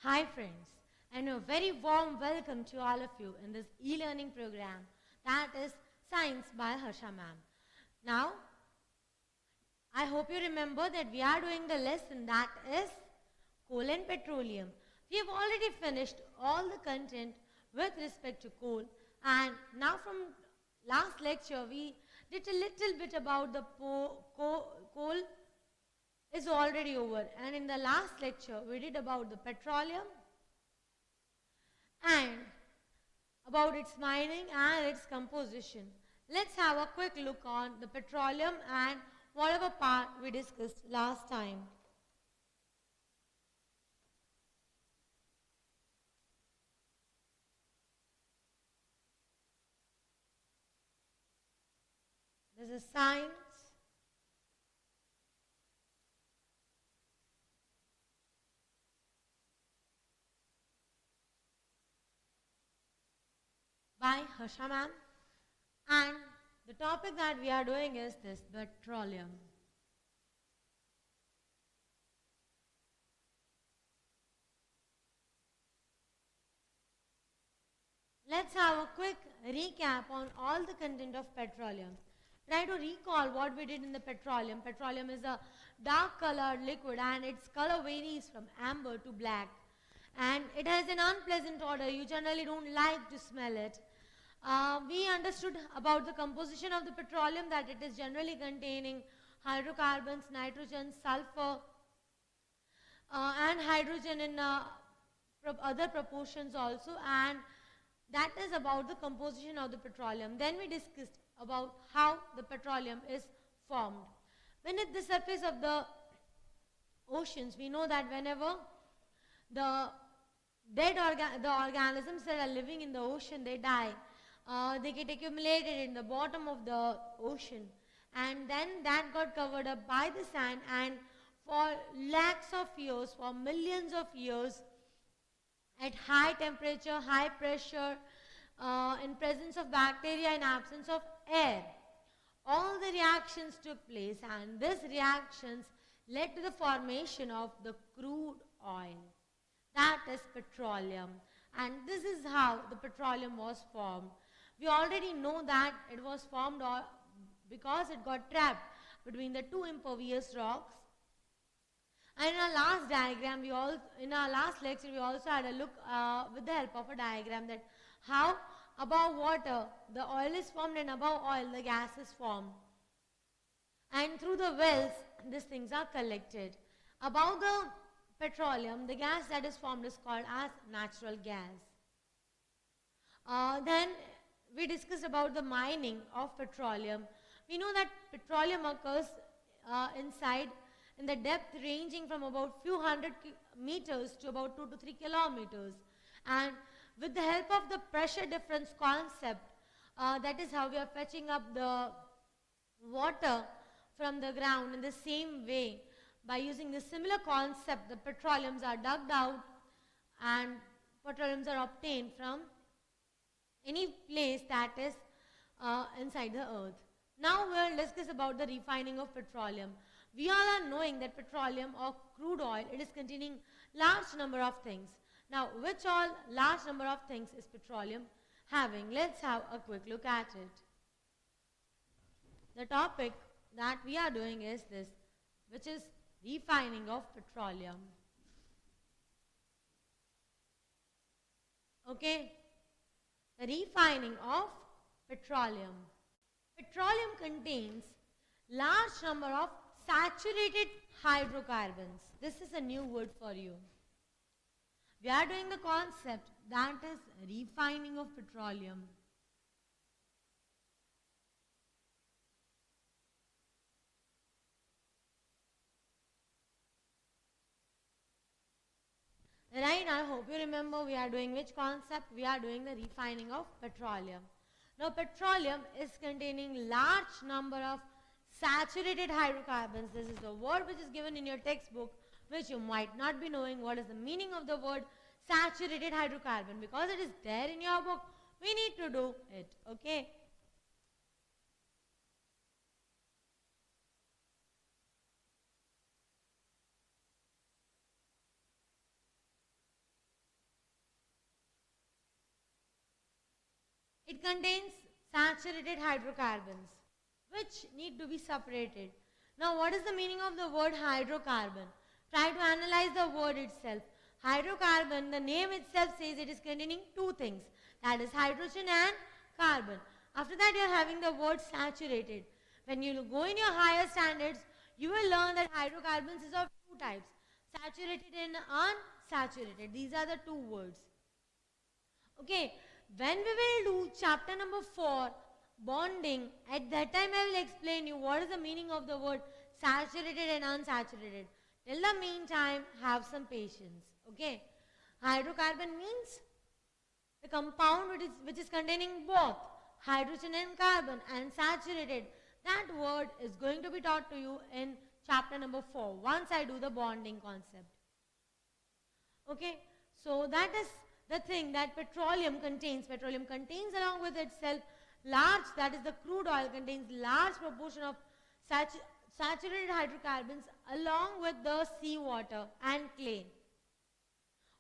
Hi friends, and a very warm welcome to all of you in this e-learning program that is Science by Harsha ma'am. Now, I hope you remember that we are doing the lesson that is coal and petroleum. We have already finished all the content with respect to coal, and now from last lecture we did a little bit about the coal is already over, and in the last lecture we did about the petroleum and about its mining and its composition. Let's have a quick look on the petroleum and whatever part we discussed last time. This is science. By Harsha ma'am, and the topic that we are doing is this petroleum. Let's have a quick recap on all the content of petroleum. Try to recall what we did in the petroleum. Petroleum is a dark colored liquid and its color varies from amber to black. And it has an unpleasant odor. You generally don't like to smell it. We understood about the composition of the petroleum, that it is generally containing hydrocarbons, nitrogen, sulfur, and hydrogen in other proportions also, and that is about the composition of the petroleum. Then we discussed about how the petroleum is formed. Beneath the surface of the oceans, we know that whenever the the organisms that are living in the ocean, they die. They get accumulated in the bottom of the ocean, and then that got covered up by the sand, and for lakhs of years, for millions of years, at high temperature, high pressure, in presence of bacteria and absence of air, all the reactions took place, and these reactions led to the formation of the crude oil, that is petroleum. And this is how the petroleum was formed. We already know that it was formed because it got trapped between the two impervious rocks. And in our last diagram, in our last lecture, we also had a look with the help of a diagram that how above water the oil is formed and above oil the gas is formed. And through the wells, these things are collected. Above the petroleum, the gas that is formed is called as natural gas. Then we discussed about the mining of petroleum. We know that petroleum occurs inside in the depth ranging from about few hundred meters to about 2 to 3 kilometers. And with the help of the pressure difference concept, that is how we are fetching up the water from the ground. In the same way, by using the similar concept, the petroleums are dug out and petroleums are obtained from any place that is inside the earth. Now we will discuss about the refining of petroleum. We all are knowing that petroleum or crude oil, it is containing large number of things. Now, which all large number of things is petroleum having? Let's have a quick look at it. The topic that we are doing is this, which is refining of petroleum. Okay, the refining of petroleum. Petroleum contains large number of saturated hydrocarbons. This is a new word for you. We are doing the concept that is refining of petroleum. Right, I hope you remember we are doing which concept? We are doing the refining of petroleum. Now, petroleum is containing large number of saturated hydrocarbons. This is the word which is given in your textbook, which you might not be knowing what is the meaning of the word saturated hydrocarbon. Because it is there in your book, we need to do it. Okay. It contains saturated hydrocarbons which need to be separated. Now what is the meaning of the word hydrocarbon? Try to analyze the word itself. Hydrocarbon, the name itself says it is containing two things, that is hydrogen and carbon. After that you are having the word saturated. When you go in your higher standards, you will learn that hydrocarbons is of two types, saturated and unsaturated. These are the two words. Okay, when we will do chapter number 4, bonding, at that time I will explain you what is the meaning of the word saturated and unsaturated. Till the meantime, have some patience. Okay, hydrocarbon means the compound which is containing both hydrogen and carbon, and saturated. That word is going to be taught to you in chapter number 4 once I do the bonding concept. Okay, so that is the thing that petroleum contains. Petroleum contains along with itself large, that is the crude oil contains large proportion of saturated hydrocarbons along with the seawater and clay.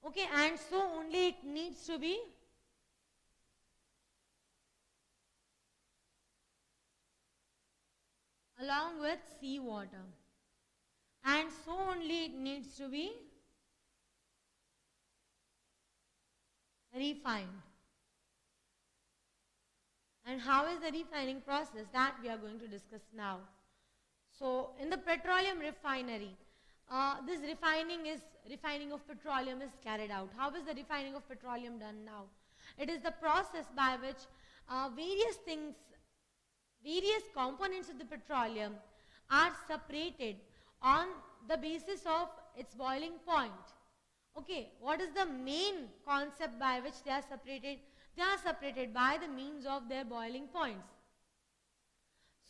Okay, and so only it needs to be along with seawater, and so only it needs to be refined. And how is the refining process? That we are going to discuss now. So in the petroleum refinery, this refining of petroleum is carried out. How is the refining of petroleum done now? It is the process by which various components of the petroleum are separated on the basis of its boiling point. Okay, what is the main concept by which they are separated? They are separated by the means of their boiling points.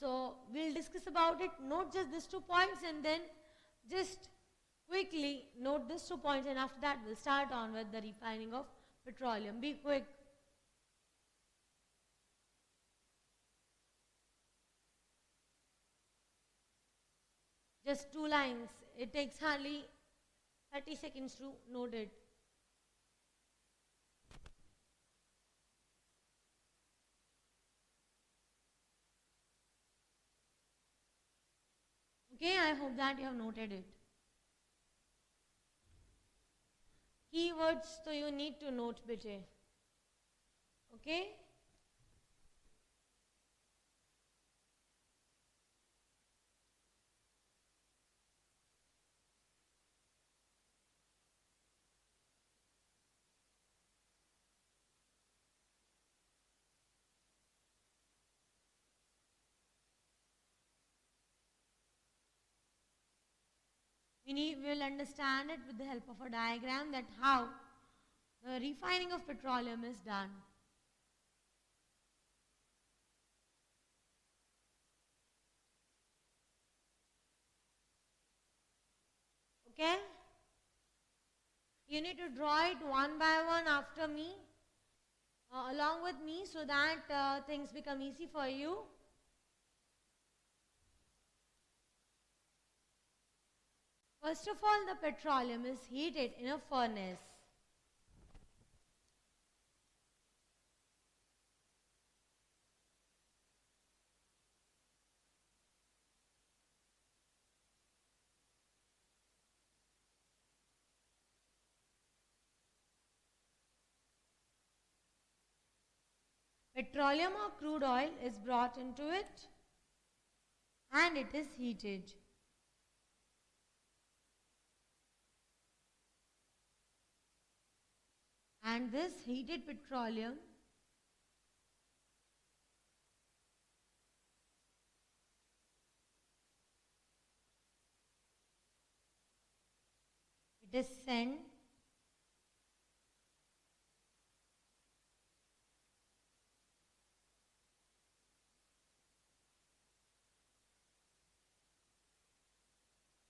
So we'll discuss about it. Note just these 2 points and then just quickly note these 2 points, and after that we'll start on with the refining of petroleum. Be quick. Just 2 lines. It takes hardly 30 seconds to note it. Okay, I hope that you have noted it. Keywords, so you need to note bete. Okay? We will understand it with the help of a diagram, that how the refining of petroleum is done. Okay? You need to draw it one by one after me, along with me, so that things become easy for you. First of all, the petroleum is heated in a furnace. Petroleum or crude oil is brought into it and it is heated. And this heated petroleum it is sent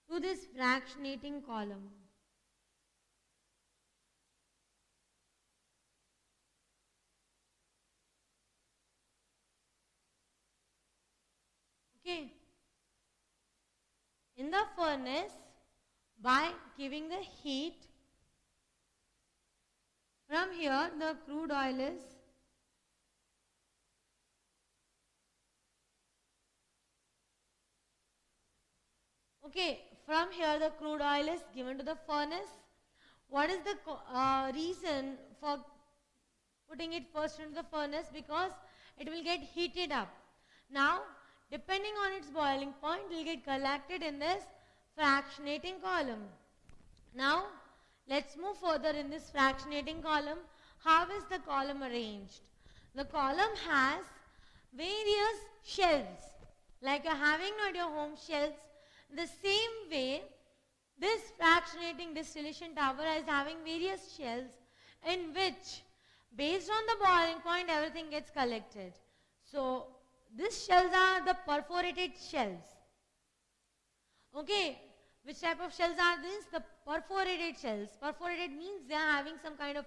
to this fractionating column. Okay. In the furnace, by giving the heat, from here the crude oil is Okay, from here the crude oil is given to the furnace. What is the reason for putting it first into the furnace? Because it will get heated up. Now, depending on its boiling point, it will get collected in this fractionating column. Now, let's move further in this fractionating column. How is the column arranged? The column has various shelves. Like you're having at your home shelves. The same way, this fractionating distillation tower is having various shelves in which, based on the boiling point, everything gets collected. So, these shells are the perforated shells. Okay, which type of shells are these? The perforated shells. Perforated means they are having some kind of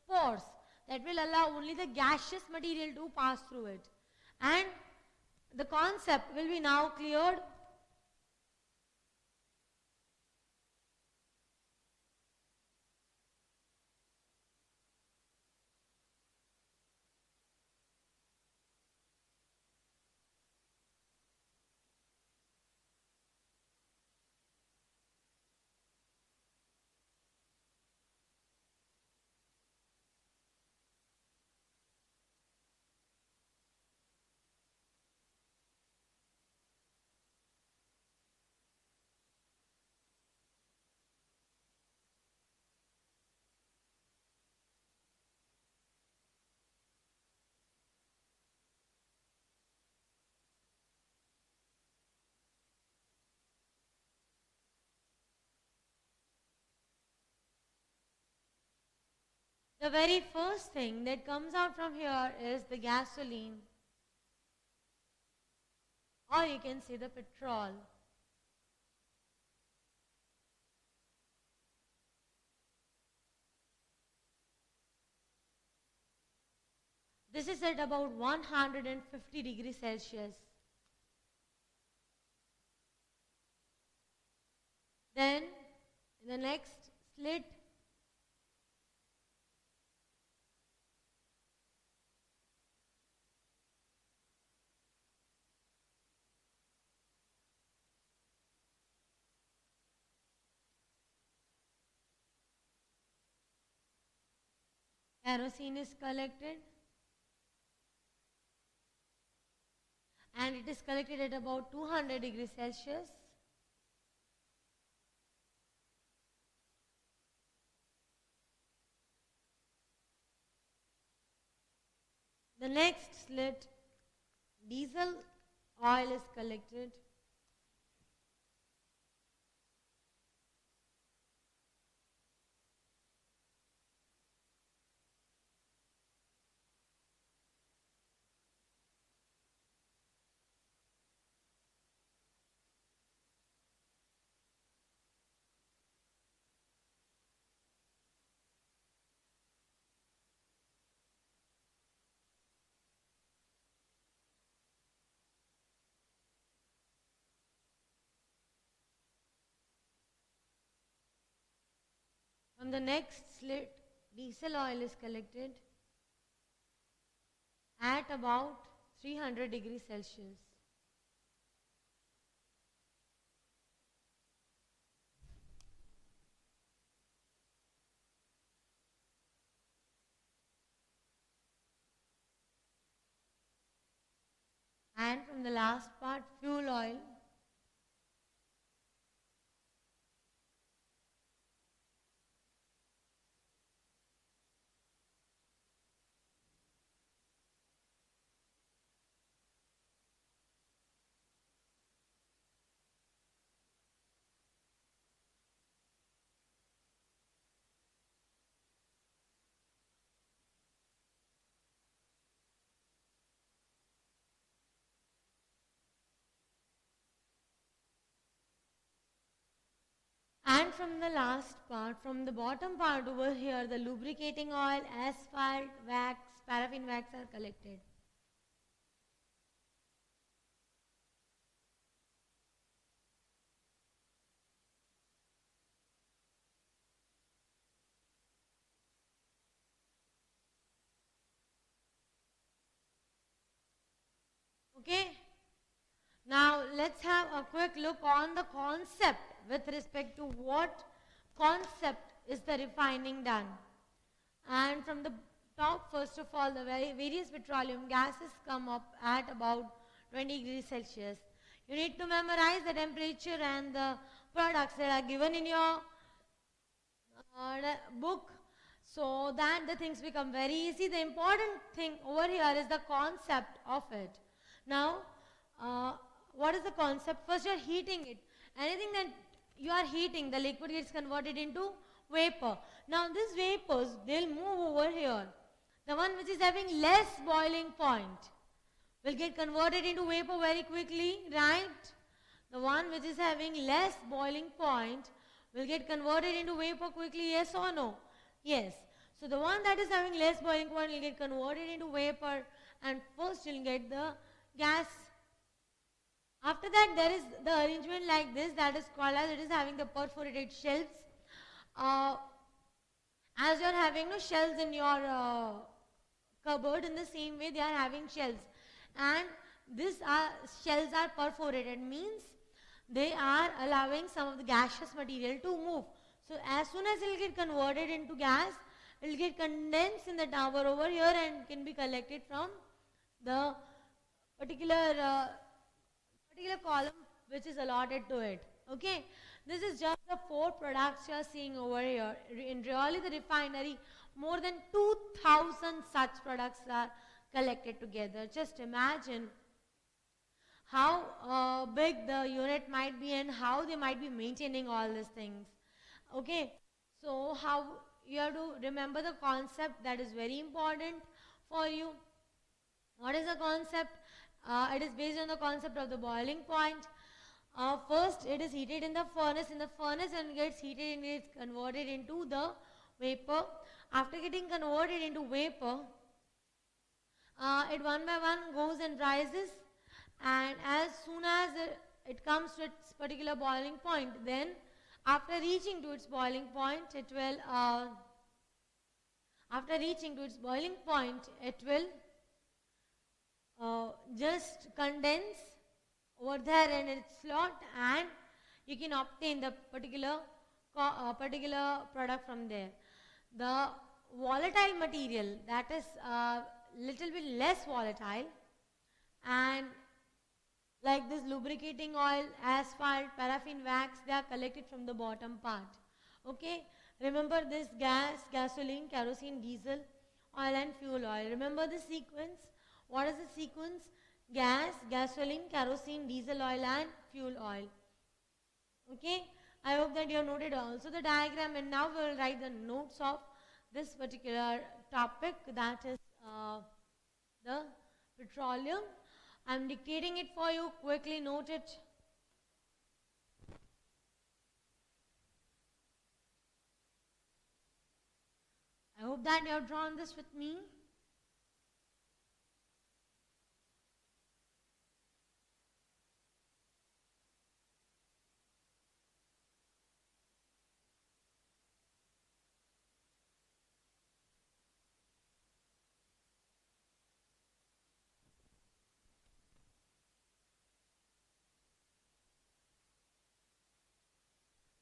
pores that will allow only the gaseous material to pass through it. And the concept will be now cleared. The very first thing that comes out from here is the gasoline, or you can say the petrol. This is at about 150 degrees Celsius. Then, in the next slit, kerosene is collected, and it is collected at about 200 degrees Celsius. The next slit, diesel oil is collected. From the next slit, diesel oil is collected at about 300 degrees Celsius. And from the last part, fuel oil. And from the last part, from the bottom part over here, the lubricating oil, asphalt, wax, paraffin wax are collected. Okay? Now let's have a quick look on the concept with respect to what concept is the refining done. And from the top, first of all, the various petroleum gases come up at about 20 degrees Celsius. You need to memorize the temperature and the products that are given in your book, so that the things become very easy. The important thing over here is the concept of it. Now, what is the concept? First, you are heating it. Anything that you are heating, the liquid gets converted into vapor. Now, these vapors, they'll move over here. The one which is having less boiling point will get converted into vapor very quickly, right? The one which is having less boiling point will get converted into vapor quickly, yes or no? Yes. So the one that is having less boiling point will get converted into vapor, and first you'll get the gas. After that, there is the arrangement like this, that is called as, it is having the perforated shells. As you are having no shells in your cupboard, in the same way they are having shells, and these shells are perforated, means they are allowing some of the gaseous material to move. So as soon as it will get converted into gas, it will get condensed in the tower over here and can be collected from the particular column which is allotted to it. Okay, this is just the 4 products you are seeing over here. In really the refinery, more than 2,000 such products are collected together. Just imagine how big the unit might be and how they might be maintaining all these things. Okay, so how you have to remember the concept, that is very important for you. What is the concept? It is based on the concept of the boiling point. First, it is heated in the furnace. In the furnace, and gets heated and gets converted into the vapor. After getting converted into vapor, it one by one goes and rises, and as soon as it comes to its particular boiling point, then after reaching to its boiling point, it will just condense over there in its slot, and you can obtain the particular product from there. The volatile material, that is little bit less volatile, and like this lubricating oil, asphalt, paraffin wax, they are collected from the bottom part. Okay, remember this: gas, gasoline, kerosene, diesel, oil and fuel oil. Remember the sequence. What is the sequence? Gas, gasoline, kerosene, diesel oil and fuel oil. Okay, I hope that you have noted also the diagram, and now we will write the notes of this particular topic, that is the petroleum. I am dictating it for you, quickly note it. I hope that you have drawn this with me.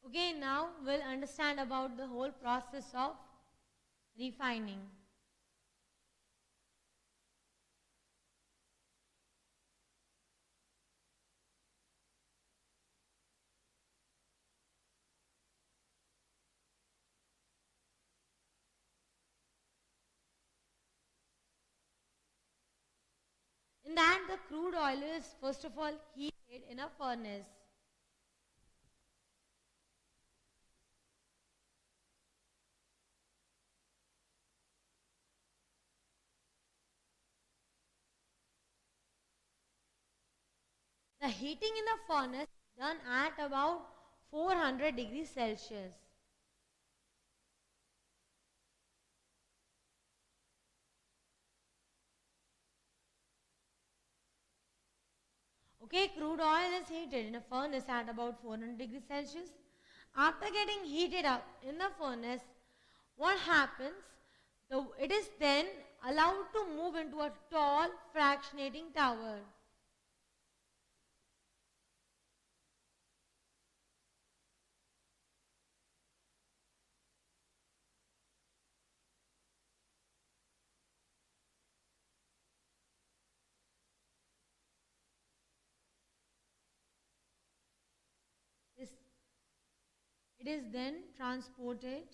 Okay, now we'll understand about the whole process of refining. In that, the crude oil is first of all heated in a furnace. The heating in the furnace is done at about 400 degrees Celsius. Okay, crude oil is heated in a furnace at about 400 degrees Celsius. After getting heated up in the furnace, what happens? It is then allowed to move into a tall fractionating tower. It is then transported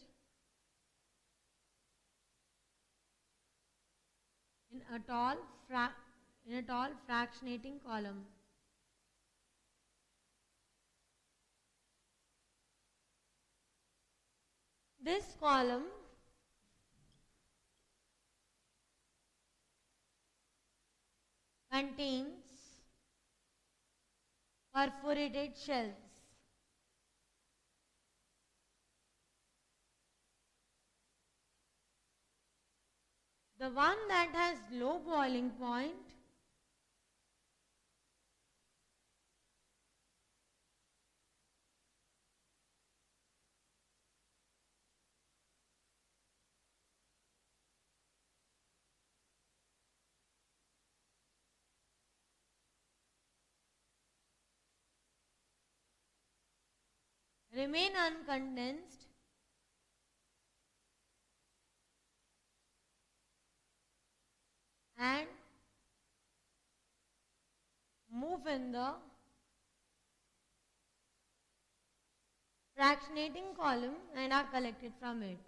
in a tall fractionating column. This column contains perforated shells. The one that has low boiling point remain uncondensed and move in the fractionating column and are collected from it.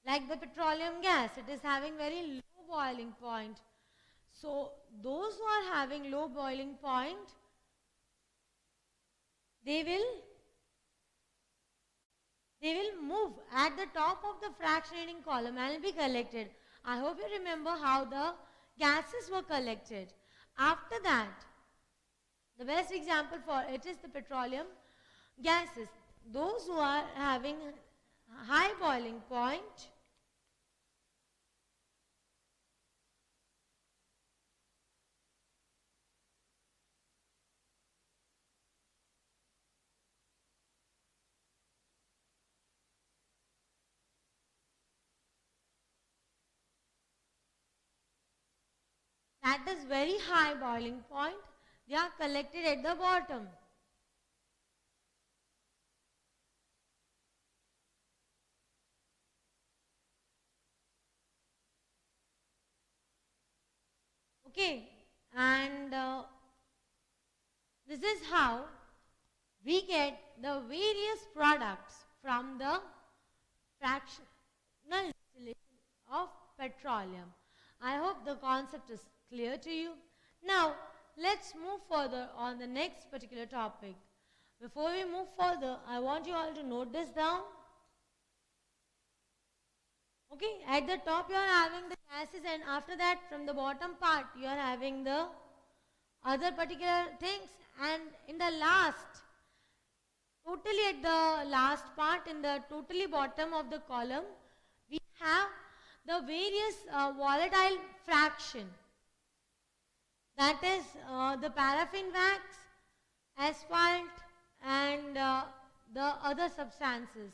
Like the petroleum gas, it is having very low boiling point. So those who are having low boiling point, they will move at the top of the fractionating column and will be collected. I hope you remember how the gases were collected. After that, the best example for it is the petroleum gases. Those who are having high boiling point, that is very high boiling point, they are collected at the bottom. Okay, and this is how we get the various products from the fractional distillation of petroleum. I hope the concept is clear to you. Now, let's move further on the next particular topic. Before we move further, I want you all to note this down. Okay, at the top you are having the gases, and after that from the bottom part you are having the other particular things, and in the last, totally at the last part, in the totally bottom of the column, we have the various volatile fraction. That is the paraffin wax, asphalt and the other substances.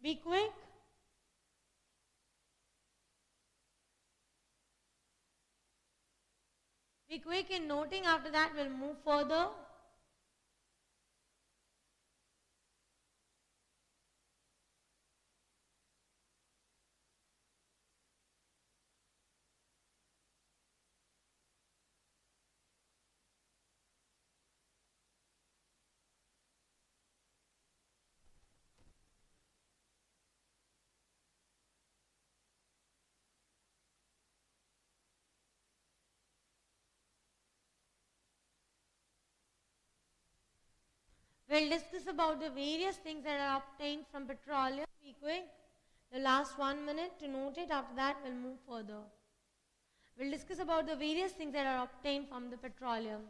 Be quick. Be quick in noting, after that we'll move further. We'll discuss about the various things that are obtained from petroleum. Be quick. The last 1 minute to note it. After that, we'll move further. We'll discuss about the various things that are obtained from the petroleum.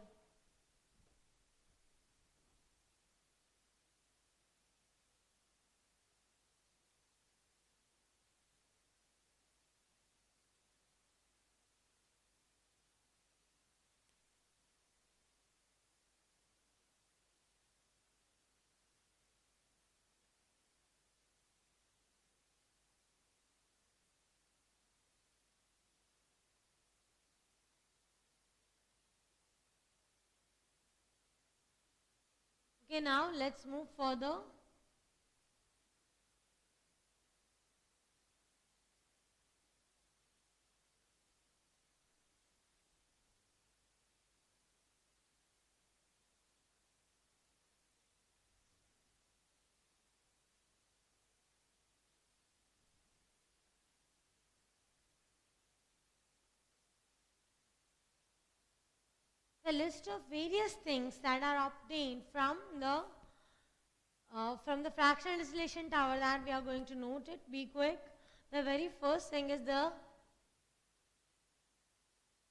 Okay, now let's move further. the list of various things that are obtained from the fractional distillation tower that we are going to note it. Be quick. The very first thing is the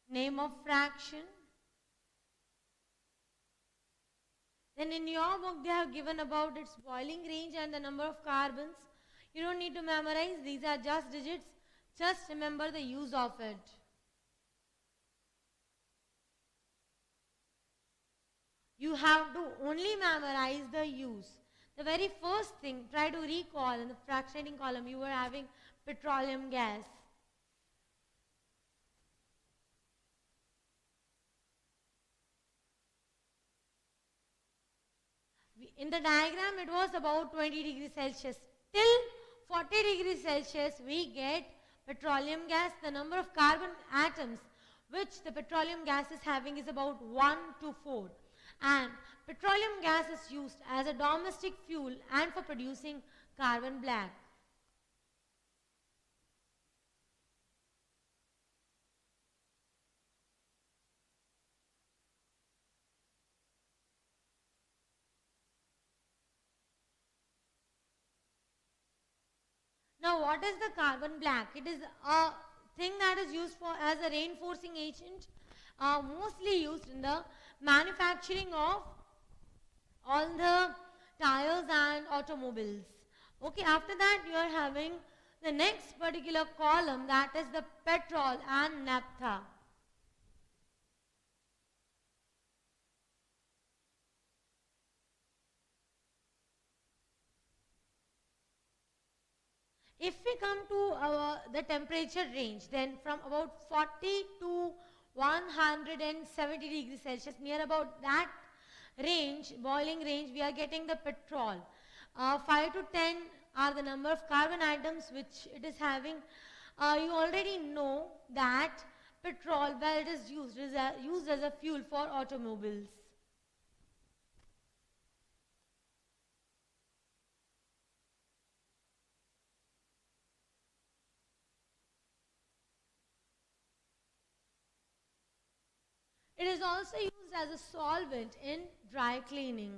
name of fraction. Then in your book they have given about its boiling range and the number of carbons. You don't need to memorize, these are just digits. Just remember the use of it. You have to only memorize the use. The very first thing, try to recall in the fractionating column, you were having petroleum gas. In the diagram, it was about 20 degrees Celsius. Till 40 degrees Celsius, we get petroleum gas. The number of carbon atoms which the petroleum gas is having is about 1 to 4. And petroleum gas is used as a domestic fuel and for producing carbon black. Now, what is the carbon black? It is a thing that is used for as a reinforcing agent, mostly used in the manufacturing of all the tires and automobiles. Okay, after that you are having the next particular column, that is the petrol and naphtha. If we come to the temperature range, then from about 40 to 170 degrees Celsius, near about that range, boiling range, we are getting the petrol. 5 to 10 are the number of carbon atoms which it is having. You already know that petrol, where it is used as a fuel for automobiles. It is also used as a solvent in dry cleaning.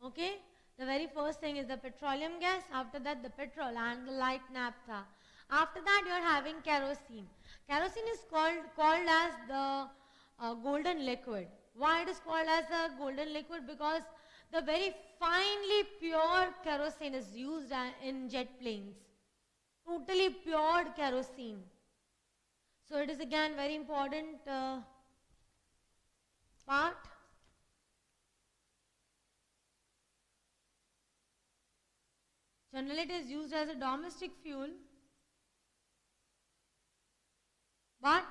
Okay, the very first thing is the petroleum gas, after that the petrol and the light naphtha. After that you are having kerosene. Kerosene is called as the golden liquid. Why it is called as a golden liquid? Because the very finely pure kerosene is used in jet planes. Totally pure kerosene. So it is again very important part. Generally it is used as a domestic fuel, but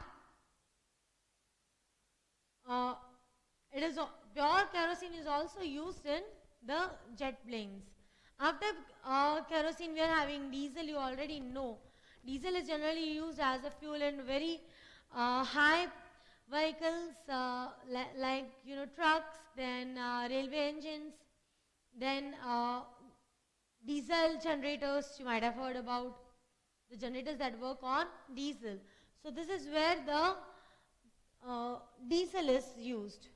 it is pure kerosene is also used in the jet planes. After kerosene we are having diesel. You already know diesel is generally used as a fuel in very high vehicles like trucks, then railway engines, then diesel generators. You might have heard about the generators that work on diesel. So this is where the diesel is used.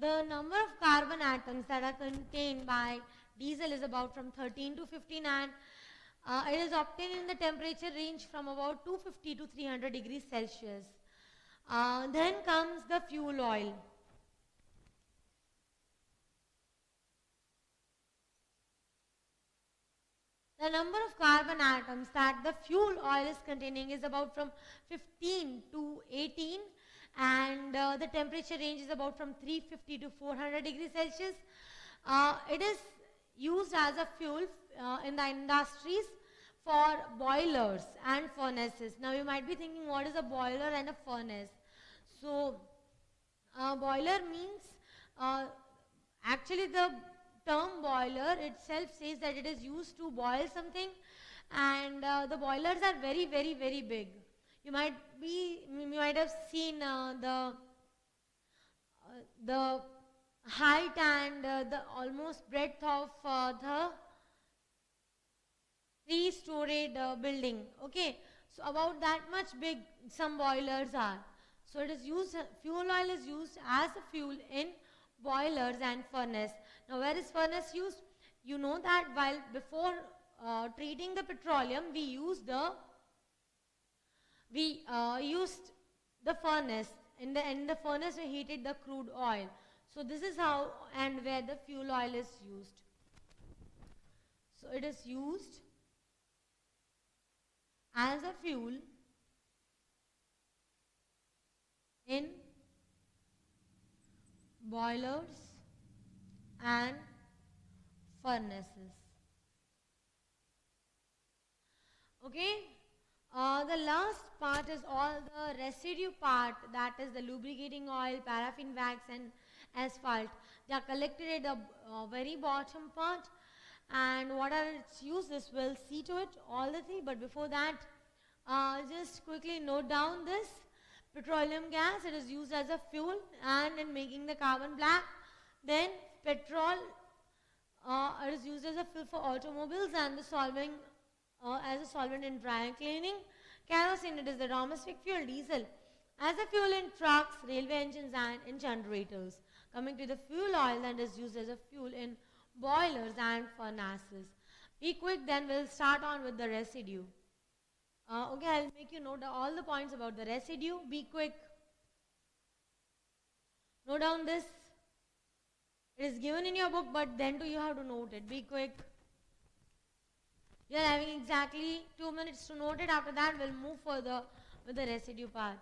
The number of carbon atoms that are contained by diesel is about from 13 to 59. It is obtained in the temperature range from about 250 to 300 degrees Celsius. Then comes the fuel oil. The number of carbon atoms that the fuel oil is containing is about from 15 to 18. And the temperature range is about from 350 to 400 degrees Celsius. It is used as a fuel in the industries for boilers and furnaces. Now you might be thinking, what is a boiler and a furnace? So boiler means, actually the term boiler itself says that it is used to boil something, and the boilers are very, very, very big. You might have seen the height and the almost breadth of the three-storied building. Okay, so about that much big some boilers are. So it is used, fuel oil is used as a fuel in boilers and furnace. Now where is furnace used? You know that while before treating the petroleum, we used the furnace. In the furnace we heated the crude oil. So this is how and where the fuel oil is used. So it is used as a fuel in boilers and furnaces. Okay, the last part is all the residue part, that is the lubricating oil, paraffin wax and asphalt. They are collected at the very bottom part, and what are its uses, we'll see to it all the three. But before that, just quickly note down this. Petroleum gas, it is used as a fuel and in making the carbon black. Then petrol, it is used as a fuel for automobiles and the solving as a solvent in dry cleaning. Kerosene, it is the domestic fuel. Diesel as a fuel in trucks, railway engines and in generators. Coming to the fuel oil, that is used as a fuel in boilers and furnaces. Be quick, then we'll start on with the residue. Okay, I'll make you note all the points about the residue. Be quick. Note down this. It is given in your book, but then too you have to note it. Be quick. You are having exactly 2 minutes to note it. After that, we'll move further with the residue part.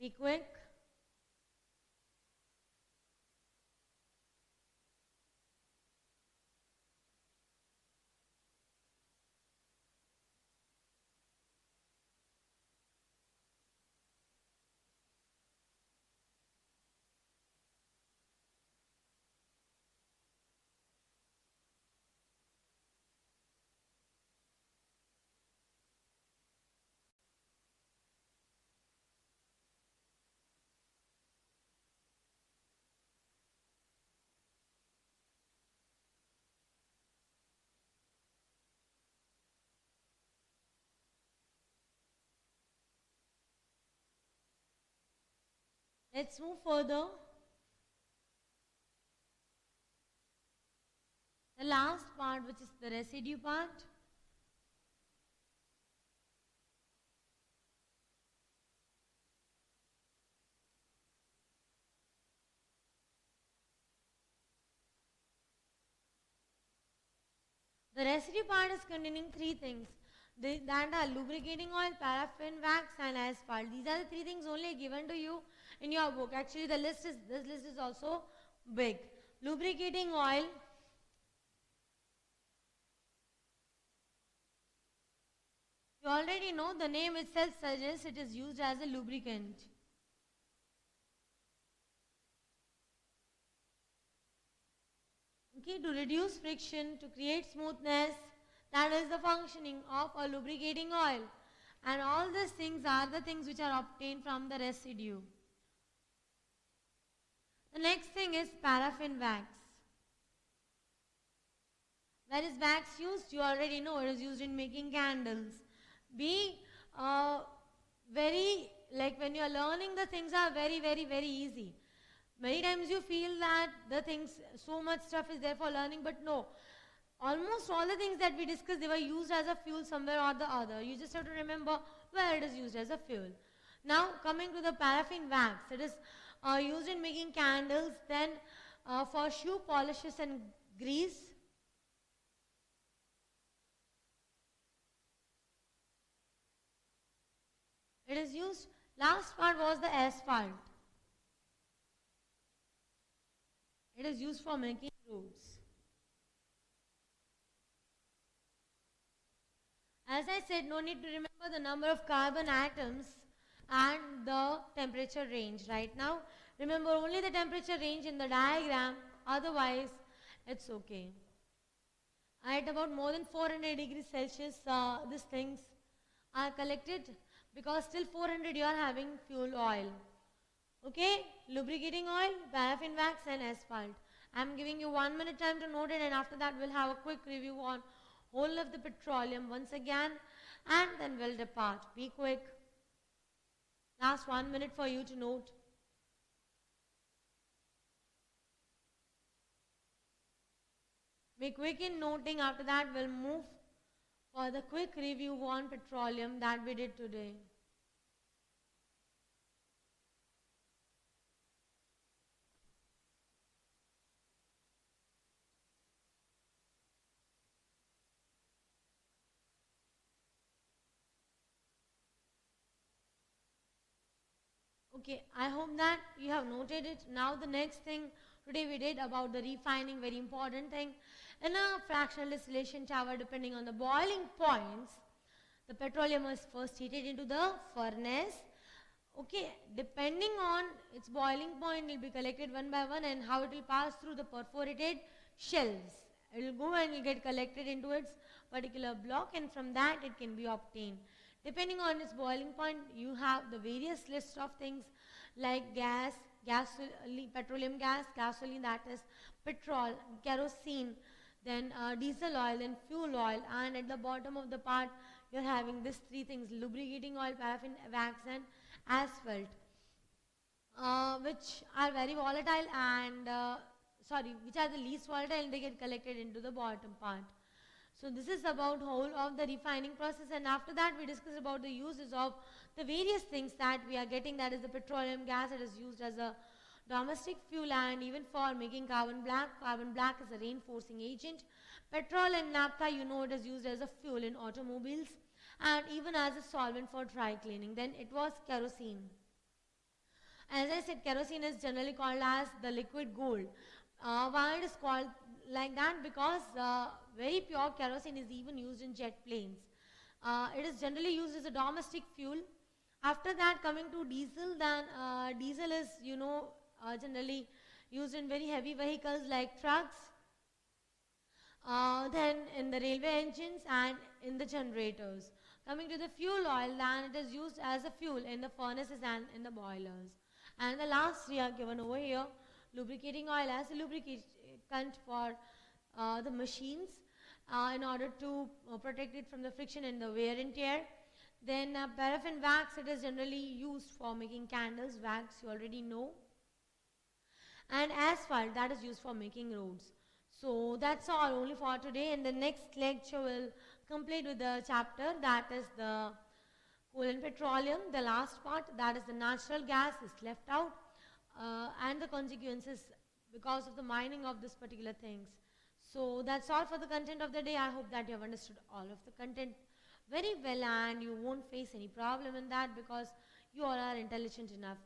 Be quick. Let's move further. The last part, which is the residue part. The residue part is containing three things. That are lubricating oil, paraffin wax and asphalt. These are the three things only given to you in your book. Actually, this list is also big. Lubricating oil, you already know, the name itself suggests it is used as a lubricant. Okay, to reduce friction, to create smoothness, that is the functioning of a lubricating oil. And all these things are the things which are obtained from the residue. The next thing is paraffin wax. Where is wax used? You already know it is used in making candles. Be very, like when you are learning, the things are very, very, very easy. Many times you feel that the things, so much stuff is there for learning, but no. Almost all the things that we discussed, they were used as a fuel somewhere or the other. You just have to remember where it is used as a fuel. Now coming to the paraffin wax, it is used in making candles, then for shoe polishes and grease. It is used, last part was the asphalt. It is used for making roads. As I said, no need to remember the number of carbon atoms and the temperature range. Right now, remember only the temperature range in the diagram, otherwise it's okay. At about more than 400 degrees Celsius, these things are collected, because till 400 you are having fuel oil. Okay, lubricating oil, paraffin wax and asphalt. I am giving you 1 minute time to note it, and after that we'll have a quick review on whole of the petroleum once again, and then we'll depart. Be quick. Last 1 minute for you to note. Be quick in noting. After that we'll move for the quick review on petroleum that we did today. Okay, I hope that you have noted it. Now the next thing today we did about the refining, very important thing. In a fractional distillation tower, depending on the boiling points, the petroleum is first heated into the furnace. Okay, depending on its boiling point, it will be collected one by one, and how it will pass through the perforated shells. It will go and will get collected into its particular block, and from that it can be obtained. Depending on its boiling point, you have the various list of things like gas, petroleum gas, gasoline, that is petrol, kerosene, then diesel oil, then fuel oil, and at the bottom of the part you are having these three things: lubricating oil, paraffin wax and asphalt, which are very volatile and which are the least volatile, and they get collected into the bottom part. So this is about whole of the refining process, and after that we discuss about the uses of the various things that we are getting, that is the petroleum gas. It is used as a domestic fuel and even for making carbon black. Carbon black is a reinforcing agent. Petrol and naphtha, you know, it is used as a fuel in automobiles and even as a solvent for dry cleaning. Then it was kerosene. As I said, kerosene is generally called as the liquid gold. Why it is called like that? Because very pure kerosene is even used in jet planes. It is generally used as a domestic fuel. After that, coming to diesel, then diesel is, generally used in very heavy vehicles like trucks, then in the railway engines and in the generators. Coming to the fuel oil, then it is used as a fuel in the furnaces and in the boilers. And the last three are given over here: lubricating oil as a lubricant for the machines in order to protect it from the friction and the wear and tear. Then paraffin wax, it is generally used for making candles. Wax, you already know. And asphalt, that is used for making roads. So that's all only for today. And the next lecture will complete with the chapter that is the coal and petroleum. The last part, that is the natural gas, is left out, and the consequences because of the mining of this particular things. So that's all for the content of the day. I hope that you have understood all of the content very well and you won't face any problem in that, because you all are intelligent enough.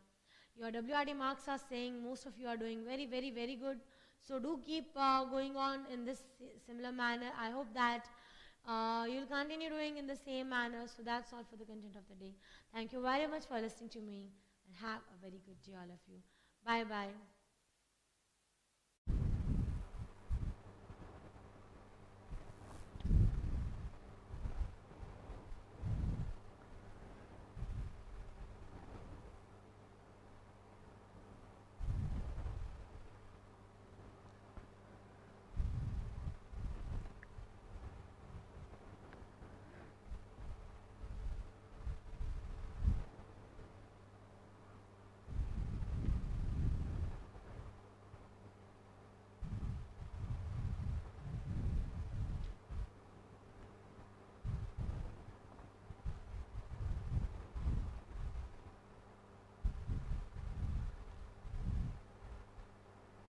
Your WRD marks are saying most of you are doing very, very, very good. So do keep going on in this similar manner. I hope that you'll continue doing in the same manner. So that's all for the content of the day. Thank you very much for listening to me, and have a very good day, all of you. Bye-bye.